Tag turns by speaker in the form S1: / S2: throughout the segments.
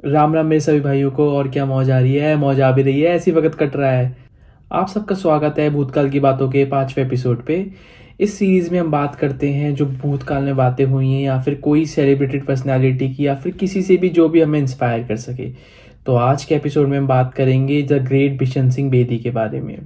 S1: राम राम मेरे सभी भाइयों को। और क्या मौज आ रही है, मौज आ भी रही है, ऐसी वक्त कट रहा है। आप सबका स्वागत है भूतकाल की बातों के 5वें एपिसोड पे। इस सीरीज़ में हम बात करते हैं जो भूतकाल में बातें हुई हैं, या फिर कोई सेलिब्रेटेड पर्सनालिटी की, या फिर किसी से भी जो भी हमें इंस्पायर कर सके। तो आज के एपिसोड में हम बात करेंगे द ग्रेट बिशन सिंह बेदी के बारे में।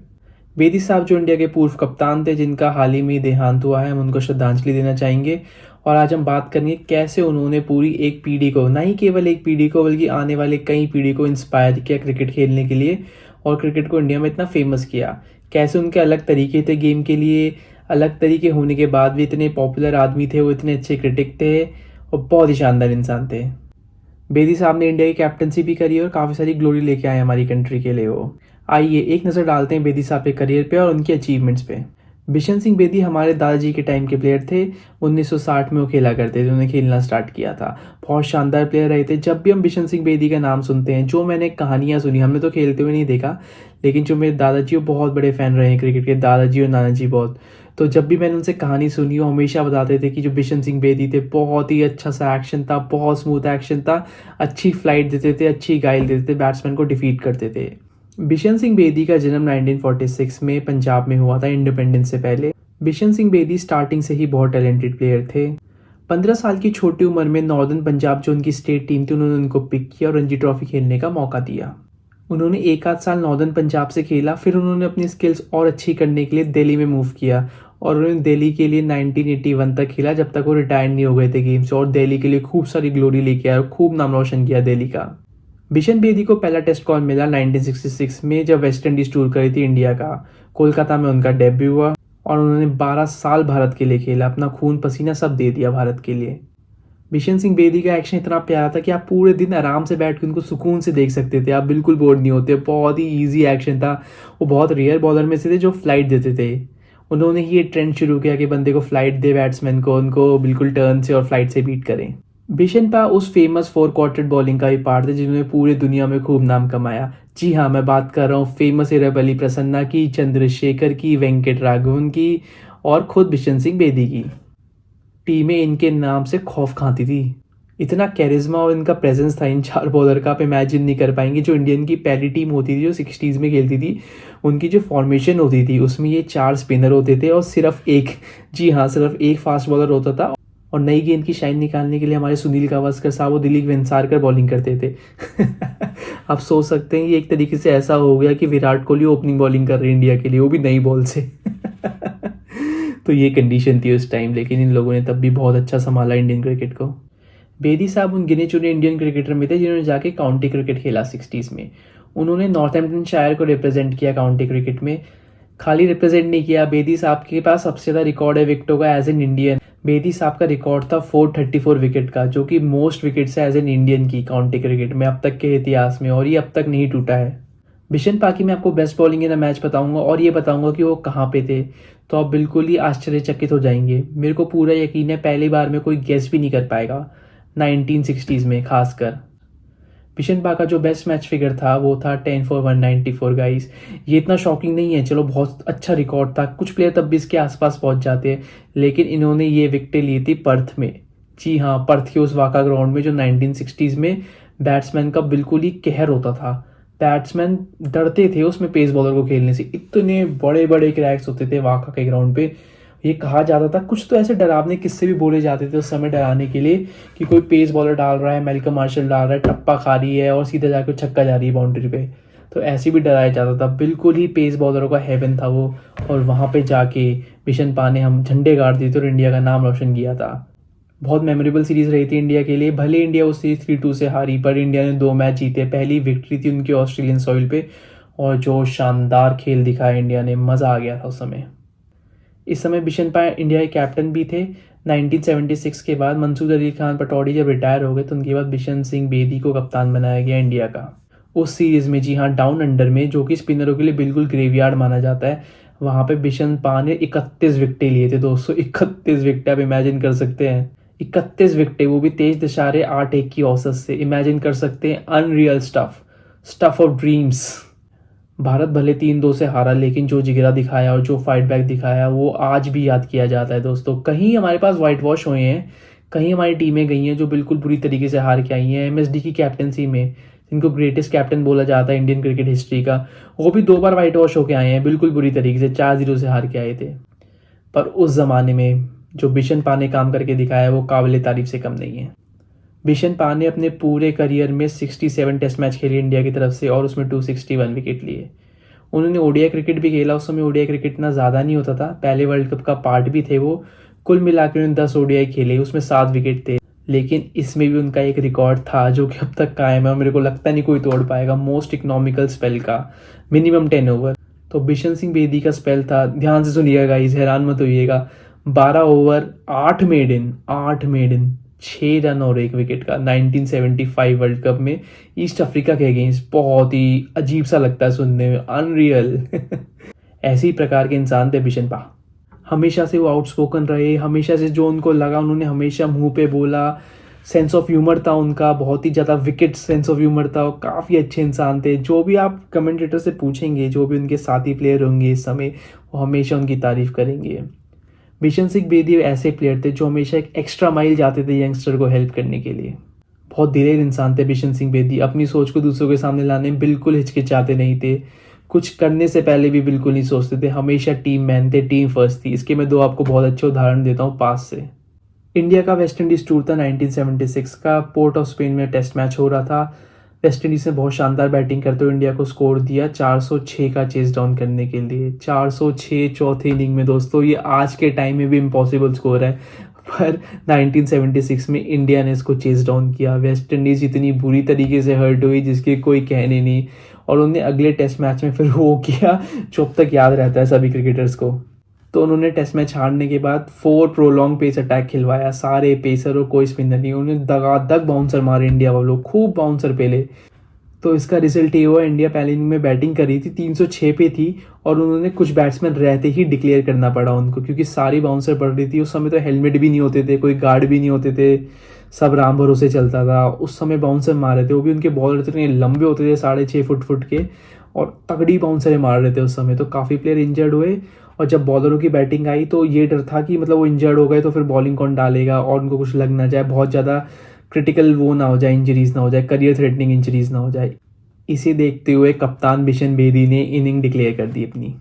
S1: बेदी साहब जो इंडिया के पूर्व कप्तान थे, जिनका हाल ही में देहांत हुआ है, हम उनको श्रद्धांजलि देना चाहेंगे। और आज हम बात करेंगे कैसे उन्होंने पूरी एक पीढ़ी को, ना ही केवल एक पीढ़ी को बल्कि आने वाले कई पीढ़ी को इंस्पायर किया क्रिकेट खेलने के लिए, और क्रिकेट को इंडिया में इतना फेमस किया। कैसे उनके अलग तरीके थे गेम के लिए, अलग तरीके होने के बाद भी इतने पॉपुलर आदमी थे, वो इतने अच्छे क्रिटिक थे और बहुत ही शानदार इंसान थे। बेदी साहब ने इंडिया की कैप्टनसी भी करी और काफ़ी सारी ग्लोरी लेके आए हमारी कंट्री के लिए वो। आइए एक नज़र डालते हैं बेदी साहब के करियर पे और उनके अचीवमेंट्स पे। बिशन सिंह बेदी हमारे दादाजी के टाइम के प्लेयर थे। 1960 में वो खेला करते थे, उन्होंने खेलना स्टार्ट किया था। बहुत शानदार प्लेयर रहे थे। जब भी हम बिशन सिंह बेदी का नाम सुनते हैं, जो मैंने कहानियाँ सुनी, हमने तो खेलते हुए नहीं देखा, लेकिन जो मेरे दादाजी वो बहुत बड़े फ़ैन रहे हैं क्रिकेट के, दादाजी और नाना जी बहुत। तो जब भी मैंने उनसे कहानी सुनी, वो हमेशा बताते थे कि जो बिशन सिंह बेदी थे, बहुत ही अच्छा सा एक्शन था, बहुत स्मूथ एक्शन था, अच्छी फ्लाइट देते थे, अच्छी गाइल देते थे, बैट्समैन को डिफीट करते थे। बिशन सिंह बेदी का जन्म 1946 में पंजाब में हुआ था, इंडिपेंडेंस से पहले। बिशन सिंह बेदी स्टार्टिंग से ही बहुत टैलेंटेड प्लेयर थे। 15 साल की छोटी उम्र में नॉर्दर्न पंजाब जो उनकी स्टेट टीम थी, उन्होंने उनको पिक किया और रणजी ट्रॉफी खेलने का मौका दिया। उन्होंने एक आध साल नॉर्दर्न पंजाब से खेला, फिर उन्होंने अपनी स्किल्स और अच्छी करने के लिए दिल्ली में मूव किया, और उन्होंने दिल्ली के लिए 1981 तक खेला, जब तक वो रिटायर नहीं हो गए थे गेम से, और दिल्ली के लिए खूब सारी ग्लोरी लेके आए और खूब नाम रोशन किया दिल्ली का। बिशन बेदी को पहला टेस्ट कॉल मिला 1966 में, जब वेस्ट इंडीज टूर करी थी इंडिया का। कोलकाता में उनका डेब्यू हुआ और उन्होंने 12 साल भारत के लिए खेला, अपना खून पसीना सब दे दिया भारत के लिए। बिशन सिंह बेदी का एक्शन इतना प्यारा था कि आप पूरे दिन आराम से बैठ के उनको सुकून से देख सकते थे, आप बिल्कुल बोर नहीं होते। बहुत ही ईजी एक्शन था। वो बहुत रेयर बॉलर में से थे जो फ्लाइट देते थे। उन्होंने ही ये ट्रेंड शुरू किया कि बंदे को फ्लाइट दे, बैट्समैन को, उनको बिल्कुल टर्न से और फ्लाइट से बीट करें। बिशन पा उस फेमस 4 क्वार्टर बॉलिंग का भी पार्ट थे जिन्होंने पूरी दुनिया में खूब नाम कमाया। जी हाँ, मैं बात कर रहा हूँ फेमस इरबली प्रसन्ना की, चंद्रशेखर की, वेंकट राघवन की, और खुद बिशन सिंह बेदी की। टीमें इनके नाम से खौफ खाती थी। इतना कैरिज्मा और इनका प्रेजेंस था इन 4 बॉलर का, आप इमेजिन नहीं कर पाएंगे। जो इंडियन की पहली टीम होती थी जो 60s में खेलती थी, उनकी जो फॉर्मेशन होती थी उसमें ये 4 स्पिनर होते थे और सिर्फ एक, जी हाँ, सिर्फ एक फास्ट बॉलर होता था। और नई गेंद की शाइन निकालने के लिए हमारे सुनील गावस्कर साहब और दिलीप वेंसारकर बॉलिंग करते थे। आप सोच सकते हैं ये एक तरीके से ऐसा हो गया कि विराट कोहली ओपनिंग बॉलिंग कर रहे हैं इंडिया के लिए, वो भी नई बॉल से। तो ये कंडीशन थी उस टाइम, लेकिन इन लोगों ने तब भी बहुत अच्छा संभाला इंडियन क्रिकेट को। बेदी साहब उन गिने चुने इंडियन क्रिकेटर में थे जिन्होंने जाके काउंटी क्रिकेट खेला 60s में। उन्होंने नॉर्थएम्पटनशायर को रिप्रेजेंट किया काउंटी क्रिकेट में। खाली रिप्रेजेंट नहीं किया, बेदी साहब के पास सबसे ज़्यादा रिकॉर्ड है विकेटों का एज एन इंडियन। बेदी साहब का रिकॉर्ड था 434 विकेट का, जो कि मोस्ट विकेट्स है एज एन इंडियन की काउंटी क्रिकेट में अब तक के इतिहास में, और ये अब तक नहीं टूटा है। बिशन पाकी में आपको best bowling in the match बताऊंगा और ये बताऊंगा कि वो कहाँ पे थे, तो आप बिल्कुल ही आश्चर्यचकित हो जाएंगे। मेरे को पूरा यकीन है पहली बार में कोई गेस भी नहीं कर पाएगा 1960s में खासकर। बिशन पाका जो बेस्ट मैच फिगर था वो था 10 for 194 गाइस। ये इतना शॉकिंग नहीं है, चलो बहुत अच्छा रिकॉर्ड था, कुछ प्लेयर तब भी इसके आसपास पहुंच जाते हैं, लेकिन इन्होंने ये विकेटें ली थी पर्थ में। जी हाँ, पर्थ के उस वाका ग्राउंड में जो 1960s में बैट्समैन का बिल्कुल ही कहर होता था। बैट्समैन डरते थे उसमें पेस बॉलर को खेलने से, इतने बड़े बड़े क्रैक्स होते थे वाका के ग्राउंड पे। ये कहा जाता था, कुछ तो ऐसे डरावने किस्से भी बोले जाते थे उस समय डराने के लिए, कि कोई पेस बॉलर डाल रहा है, मेलकम मार्शल डाल रहा है, टप्पा खा रही है और सीधा जाकर छक्का जा रही है बाउंड्री पे। तो ऐसे भी डराया जाता था, बिल्कुल ही पेस बॉलरों का हेवन था वो। और वहाँ पे जाके बिशन पा ने हम झंडे गाड़ दिए थे और इंडिया का नाम रोशन किया था। बहुत मेमोरेबल सीरीज रही थी इंडिया के लिए। भले इंडिया उस सीरीज 3-2 से हारी, पर इंडिया ने 2 मैच जीते। पहली विक्ट्री थी उनकी ऑस्ट्रेलियन सॉइल पे, और जो शानदार खेल दिखाया इंडिया ने, मज़ा आ गया था उस समय। इस समय बिशन पा इंडिया के कैप्टन भी थे। 1976 के बाद मंसूर अली खान पटौड़ी जब रिटायर हो गए, तो उनके बाद बिशन सिंह बेदी को कप्तान बनाया गया इंडिया का उस सीरीज़ में। जी हाँ, डाउन अंडर में, जो कि स्पिनरों के लिए बिल्कुल ग्रेवयार्ड माना जाता है, वहाँ पे बिशन पा ने 31 विकेटें लिए थे दोस्तों। 31 विकेट, आप इमेजिन कर सकते हैं, 31 विकेटें, वो भी 23.81 की औसत से। इमेजिन कर सकते हैं, unreal stuff, stuff of dreams. Bharat भले 3-2 से हारा, लेकिन जो जिगरा दिखाया और जो फाइट बैक दिखाया वो आज भी याद किया जाता है दोस्तों। कहीं हमारे पास वाइट वॉश हुए हैं, कहीं हमारी टीमें गई हैं जो बिल्कुल बुरी तरीके से हार के आई हैं एमएसडी की कैप्टनसी में, जिनको ग्रेटेस्ट कैप्टन बोला जाता है इंडियन क्रिकेट हिस्ट्री का, वो भी 2 बार वाइट वॉश होके आए हैं, बिल्कुल बुरी तरीके से 4-0 से हार के आए थे। पर उस ज़माने में जो बिशनपा ने काम करके दिखाया वो काबिल तारीफ से कम नहीं है। बिशनपा ने अपने पूरे करियर में 67 टेस्ट मैच खेले इंडिया की तरफ से और उसमें 261 विकेट लिए। उन्होंने ओडीआई क्रिकेट भी खेला, उस समय ओडीआई क्रिकेट इतना ज़्यादा नहीं होता था, पहले वर्ल्ड कप का पार्ट भी थे वो। कुल मिला के उन्होंने 10 ओडीआई खेले, उसमें 7 विकेट थे। लेकिन इसमें भी उनका एक रिकॉर्ड था जो कि अब तक कायम है और मेरे को लगता नहीं कोई तोड़ पाएगा, मोस्ट इकोनॉमिकल स्पेल का, मिनिमम 10 ओवर। तो बिशन सिंह बेदी का स्पेल था, ध्यान से सुनिएगा गाइस, हैरान मत होइएगा, 12 ओवर 8 मेडन 6 रन और 1 विकेट का 1975 वर्ल्ड कप में ईस्ट अफ्रीका के अगेंस्ट। बहुत ही अजीब सा लगता है सुनने में, अनरियल। ऐसे ही प्रकार के इंसान थे बिशनपा। हमेशा से वो आउटस्पोकन रहे, हमेशा से जो उनको लगा उन्होंने हमेशा मुंह पे बोला। सेंस ऑफ ह्यूमर था उनका, बहुत ही ज़्यादा विकेट सेंस ऑफ ह्यूमर था, काफ़ी अच्छे इंसान थे। जो भी आप कमेंटेटर से पूछेंगे, जो भी उनके साथी प्लेयर होंगे इस समय, वो हमेशा उनकी तारीफ करेंगे। बिशन सिंह बेदी ऐसे प्लेयर थे जो हमेशा एक एक्स्ट्रा माइल जाते थे यंगस्टर को हेल्प करने के लिए। बहुत दिलेर इंसान थे बिशन सिंह बेदी, अपनी सोच को दूसरों के सामने लाने में बिल्कुल हिचकिचाते नहीं थे, कुछ करने से पहले भी बिल्कुल नहीं सोचते थे, हमेशा टीम मैन थे, टीम फर्स्ट थी। इसके मैं 2 आपको बहुत अच्छे उदाहरण देता हूँ पास से। इंडिया का वेस्ट इंडीज़ टूर था 1976 का, पोर्ट ऑफ स्पेन में टेस्ट मैच हो रहा था। वेस्ट इंडीज़ ने बहुत शानदार बैटिंग करते हुए इंडिया को स्कोर दिया 406 का चेस डाउन करने के लिए। 406 चौथे इनिंग में दोस्तों, ये आज के टाइम में भी इम्पॉसिबल स्कोर है, पर 1976 में इंडिया ने इसको चेस डाउन किया। वेस्ट इंडीज़ इतनी बुरी तरीके से हर्ट हुई जिसके कोई कहने नहीं, और उन्होंने अगले टेस्ट मैच में फिर वो किया जो अब तक याद रहता है सभी क्रिकेटर्स को। तो उन्होंने टेस्ट मैच हारने के बाद 4 प्रोलॉन्ग पेस अटैक खिलवाया, सारे पेसर और कोई स्पिनर नहीं, उन्होंने दगादग बाउंसर मारे इंडिया वालों, खूब बाउंसर पेले। तो इसका रिजल्ट ये हुआ, इंडिया पहले इनिंग में बैटिंग कर रही थी, 306 पे थी, और उन्होंने कुछ बैट्समैन रहते ही डिक्लेयर करना पड़ा उनको, क्योंकि सारी बाउंसर पड़ रही थी। उस समय तो हेलमेट भी नहीं होते थे, कोई गार्ड भी नहीं होते थे, सब राम भरोसे चलता था। उस समय बाउंसर मार रहे थे, वो भी उनके बॉलर इतने लंबे होते थे, 6.5 फुट के, और तगड़ी बाउंसरें मार रहे थे उस समय। तो काफ़ी प्लेयर इंजर्ड हुए, और जब बॉलरों की बैटिंग आई तो ये डर था कि मतलब वो इंजर्ड हो गए तो फिर बॉलिंग कौन डालेगा और उनको कुछ लग ना जाए, बहुत ज़्यादा क्रिटिकल वो ना हो जाए, इंजरीज ना हो जाए, करियर थ्रेटनिंग इंजरीज ना हो जाए। इसे देखते हुए कप्तान बिशन बेदी ने इनिंग डिक्लेयर कर दी अपनी,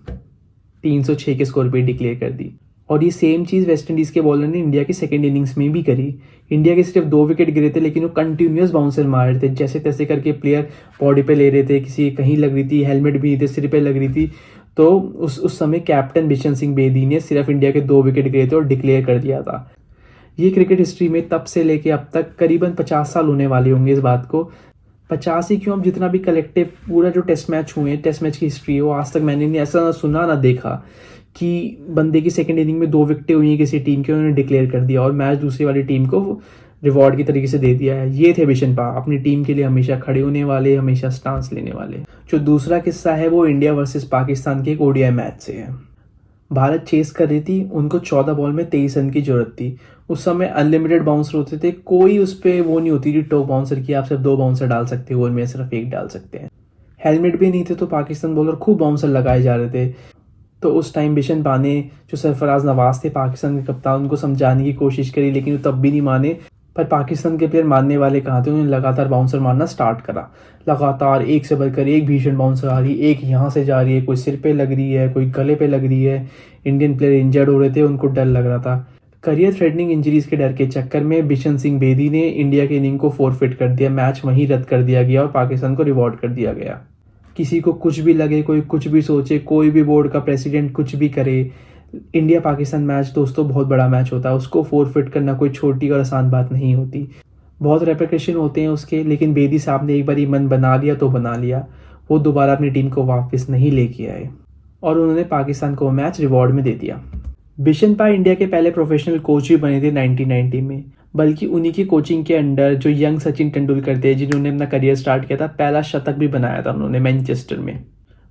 S1: 306 के स्कोर पे डिक्लेयर कर दी। और ये सेम चीज़ वेस्ट इंडीज़ के बॉलर ने इंडिया की सेकेंड इनिंग्स में भी करी। इंडिया के सिर्फ 2 विकेट गिरे थे, लेकिन वो कंटिन्यूस बाउंसर मार रहे थे, जैसे तैसे करके प्लेयर बॉडी पे ले रहे थे, किसी कहीं लग रही थी, हेलमेट भी नहीं थे, सिर पे लग रही थी। तो उस समय कैप्टन बिशन सिंह बेदी ने सिर्फ इंडिया के 2 विकेट गिरे थे और डिक्लेयर कर दिया था। ये क्रिकेट हिस्ट्री में तब से लेके अब तक करीबन 50 साल होने वाले होंगे इस बात को। 50 ही क्यों, अब जितना भी कलेक्टिव पूरा जो टेस्ट मैच हुए हैं, टेस्ट मैच की हिस्ट्री है, वो आज तक मैंने नहीं ऐसा ना सुना ना देखा कि बंदे की सेकंड इनिंग में 2 विकेटें हुई हैं किसी टीम के, उन्होंने डिक्लेयर कर दिया और मैच दूसरी वाली टीम को रिवॉर्ड की तरीके से दे दिया है। ये थे बिशनपा, अपनी टीम के लिए हमेशा खड़े होने वाले, हमेशा स्टांस लेने वाले। जो दूसरा किस्सा है वो इंडिया वर्सेस पाकिस्तान के एक ओडीआई मैच से है। भारत चेस कर रही थी, उनको 14 बॉल में 23 रन की जरूरत थी। उस समय अनलिमिटेड बाउंसर होते थे, कोई उस पर वो नहीं होती थी टॉप बाउंसर की, आप सिर्फ 2 बाउंसर डाल सकते हो, उनमें सिर्फ 1 डाल सकते हैं। हेलमेट भी नहीं थे, तो पाकिस्तान बॉलर खूब बाउंसर लगाए जा रहे थे। तो उस टाइम बिशनपा ने, जो सरफराज नवाज थे पाकिस्तान के कप्तान, उनको समझाने की कोशिश करी, लेकिन वो तब भी नहीं माने। पर पाकिस्तान के प्लेयर मानने वाले कहाँ थे, उन्होंने लगातार बाउंसर मारना स्टार्ट करा। लगातार एक से बढ़कर एक भीषण बाउंसर आ रही, एक यहाँ से जा रही है, कोई सिर पे लग रही है, कोई गले पे लग रही है। इंडियन प्लेयर इंजर्ड हो रहे थे, उनको डर लग रहा था। करियर थ्रेटनिंग इंजरीज के डर के चक्कर में बिशन सिंह बेदी ने इंडिया के इनिंग को फोरफिट कर दिया, मैच वहीं रद्द कर दिया गया और पाकिस्तान को रिवॉर्ड कर दिया गया। किसी को कुछ भी लगे, कोई कुछ भी सोचे, कोई भी बोर्ड का प्रेसिडेंट कुछ भी करे, इंडिया पाकिस्तान मैच दोस्तों बहुत बड़ा मैच होता है, उसको फोरफिट करना कोई छोटी और आसान बात नहीं होती, बहुत रेपरकशन होते हैं उसके। लेकिन बेदी साहब ने एक बार ये मन बना लिया तो बना लिया, वो दोबारा अपनी टीम को वापस नहीं लेके आए और उन्होंने पाकिस्तान को मैच रिवॉर्ड में दे दिया। बिशनपा इंडिया के पहले प्रोफेशनल कोच भी बने थे 1990 में, बल्कि उन्हीं की कोचिंग के अंडर जो यंग सचिन तेंदुलकर थे, जिन्होंने अपना करियर स्टार्ट किया था, पहला शतक भी बनाया था उन्होंने मैनचेस्टर में,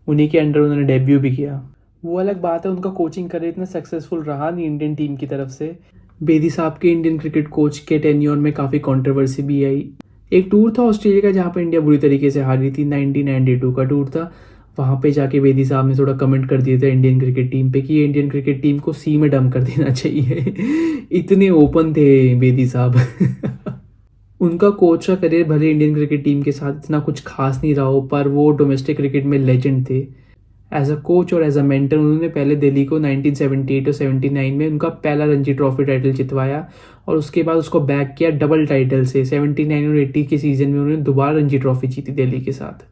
S1: उन्हीं के अंडर उन्होंने डेब्यू भी किया। वो अलग बात है, उनका कोचिंग करियर इतना सक्सेसफुल रहा नहीं इंडियन टीम की तरफ से। बेदी साहब के इंडियन क्रिकेट कोच के टेन्योर में काफ़ी कंट्रोवर्सी भी आई। एक टूर था ऑस्ट्रेलिया का जहाँ पर इंडिया बुरी तरीके से हारी थी, 1992 का टूर था। वहाँ पे जाके बेदी साहब ने थोड़ा कमेंट कर दिया था इंडियन क्रिकेट टीम पे कि ये इंडियन क्रिकेट टीम को सी में डंप कर देना चाहिए। इतने ओपन थे बेदी साहब। उनका कोच का करियर भले इंडियन क्रिकेट टीम के साथ इतना कुछ खास नहीं रहा हो, पर वो डोमेस्टिक क्रिकेट में लेजेंड थे। एज अ कोच और एज अ मेंटर उन्होंने पहले दिल्ली को 1978 और 79 में उनका पहला रणजी ट्रॉफी टाइटल जितवाया, और उसके बाद उसको बैक किया डबल टाइटल से। 79 और 80 के सीजन में उन्होंने दोबारा रणजी ट्रॉफी जीती दिल्ली के साथ।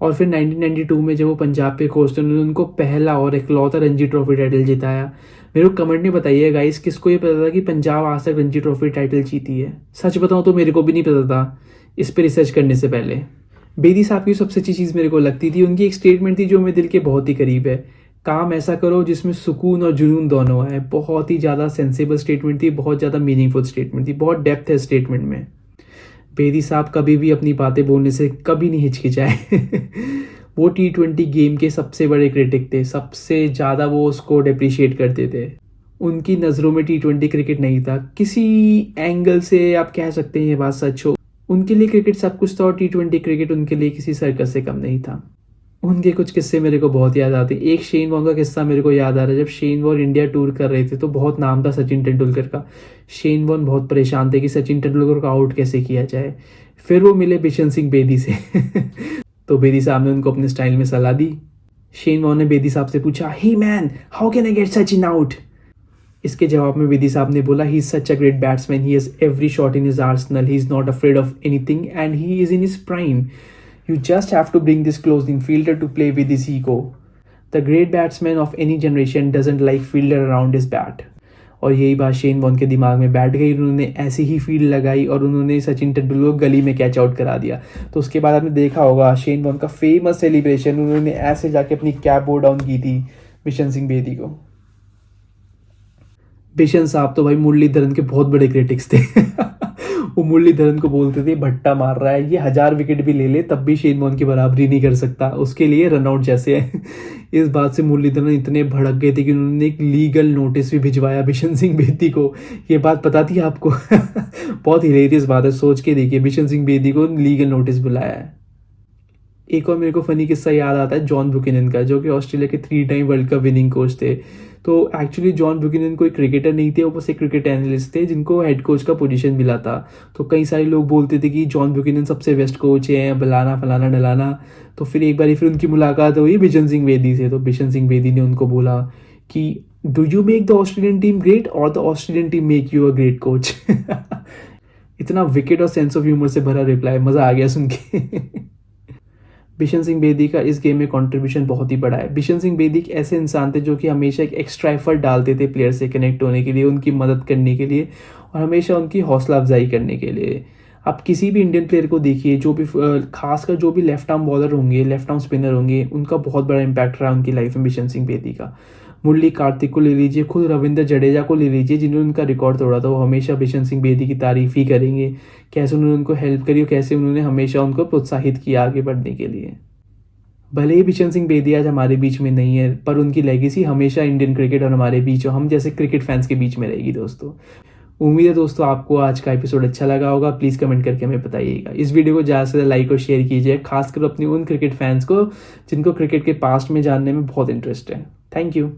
S1: और फिर 1992 में जब वो पंजाब पे कोच थे, उन्होंने उनको पहला और इकलौता रणजी ट्रॉफी टाइटल जिताया। मेरे को कमेंट में बताइए गाइस, किसको ये पता था कि पंजाब आज तक रणजी ट्रॉफी टाइटल जीती है? सच बताऊं तो मेरे को भी नहीं पता था इस पे रिसर्च करने से पहले। बेदी साहब की सबसे अच्छी चीज़ मेरे को लगती थी उनकी एक स्टेटमेंट थी जो मेरे दिल के बहुत ही करीब है। काम ऐसा करो जिसमें सुकून और जुनून दोनों है। बहुत ही ज़्यादा सेंसिबल स्टेटमेंट थी, बहुत ज़्यादा मीनिंगफुल स्टेटमेंट थी, बहुत डेप्थ है स्टेटमेंट में। बेदी साहब कभी भी अपनी बातें बोलने से कभी नहीं हिचकिचाए। वो T20 गेम के सबसे बड़े क्रिटिक थे, सबसे ज़्यादा वो उसको डिप्रिशिएट करते थे। उनकी नज़रों में T20 क्रिकेट नहीं था। किसी एंगल से आप कह सकते हैं ये बात सच हो, उनके लिए क्रिकेट सब कुछ था और T20 क्रिकेट उनके लिए किसी सर्कस से कम नहीं था। उनके कुछ किस्से मेरे को बहुत याद आते हैं। एक शेन वॉर्न का किस्सा मेरे को याद आ रहा है। जब शेन वॉर्न इंडिया टूर कर रहे थे तो बहुत नाम था सचिन तेंदुलकर का। शेन वॉर्न बहुत परेशान थे कि सचिन तेंदुलकर को आउट कैसे किया जाए। फिर वो मिले बिशन सिंह बेदी से। तो बेदी साहब ने उनको अपने स्टाइल में सलाह दी। शेन वॉर्न ने बेदी साहब से पूछा, hey man, how can I get Sachin out? इसके जवाब में बेदी साहब ने बोला, he is such a great batsman, he has every shot in his arsenal, he is not afraid of anything and he is in his prime. You just have to bring this closing fielder to play with his ego. The great batsman of any generation doesn't like fielder around his bat. और यही बात Shane Warne के दिमाग में बैठ गई। उन्होंने ऐसी ही फील्ड लगाई और उन्होंने सचिन तेंदुलकर को गली में कैच आउट करा दिया। तो उसके बाद आपने देखा होगा शेन वॉर्न का फेमस सेलिब्रेशन, उन्होंने ऐसे जाके अपनी कैप बो डाउन की थी बिशन सिंह बेदी को। बिशन साहब तो भाई मुरलीधरन के बहुत बड़े क्रिटिक्स थे। वो मुरलीधरन को बोलते थे भट्टा मार रहा है, ये 1000 विकेट भी ले ले तब भी शेन वॉर्न की बराबरी नहीं कर सकता, उसके लिए रनआउट जैसे है। इस बात से मुरलीधरन इतने भड़क गए थे कि उन्होंने एक लीगल नोटिस भी भिजवाया बिशन सिंह बेदी को। ये बात पता थी आपको? बहुत हिलेरियस बात है, सोच के देखिए, बिशन सिंह बेदी को लीगल नोटिस बुलाया है। एक और मेरे को फनी किस्सा याद आता है जॉन बुकिनन का, जो कि ऑस्ट्रेलिया के 3 time world cup winning coach थे। तो एक्चुअली जॉन बुकिनन कोई क्रिकेटर नहीं थे, वो बस एक क्रिकेट एनालिस्ट थे जिनको हेड कोच का पोजीशन मिला था। तो कई सारे लोग बोलते थे कि जॉन बुकिनन सबसे बेस्ट कोच है, बलाना फलाना डलाना। तो फिर एक बार फिर उनकी मुलाकात हुई बिशन सिंह बेदी से। तो बिशन सिंह बेदी ने उनको बोला कि do you make the Australian team great और the Australian team make you a great coach? इतना विकेट और सेंस ऑफ ह्यूमर से भरा रिप्लाई, मजा आ गया सुन के। बिशन सिंह बेदी का इस गेम में कंट्रीब्यूशन बहुत ही बड़ा है। बिशन सिंह बेदी एक ऐसे इंसान थे जो कि हमेशा एक एक्स्ट्रा एफर्ट डालते थे प्लेयर से कनेक्ट होने के लिए, उनकी मदद करने के लिए और हमेशा उनकी हौसला अफजाई करने के लिए। आप किसी भी इंडियन प्लेयर को देखिए, जो भी खासकर जो भी लेफ्ट आर्म बॉलर होंगे, लेफ्ट आर्म स्पिनर होंगे, उनका बहुत बड़ा इंपैक्ट रहा उनकी लाइफ में बिशन सिंह बेदी का। मुरली कार्तिक को ले लीजिए, खुद रविंद्र जडेजा को ले लीजिए जिन्होंने उनका रिकॉर्ड तोड़ा था, वो हमेशा बिशन सिंह बेदी की तारीफ ही करेंगे। कैसे उन्होंने उनको हेल्प करी और कैसे उन्होंने हमेशा उनको प्रोत्साहित किया आगे बढ़ने के लिए। भले ही बिशन सिंह बेदी आज हमारे बीच में नहीं है, पर उनकी लेगेसी हमेशा इंडियन क्रिकेट और हमारे बीच और हम जैसे क्रिकेट फैंस के बीच में रहेगी दोस्तों। उम्मीद है दोस्तों आपको आज का एपिसोड अच्छा लगा होगा। प्लीज़ कमेंट करके हमें बताइएगा। इस वीडियो को ज़्यादा से ज़्यादा लाइक और शेयर कीजिए, खासकर अपने उन क्रिकेट फैंस को जिनको क्रिकेट के पास्ट में जानने में बहुत इंटरेस्ट है। Thank you.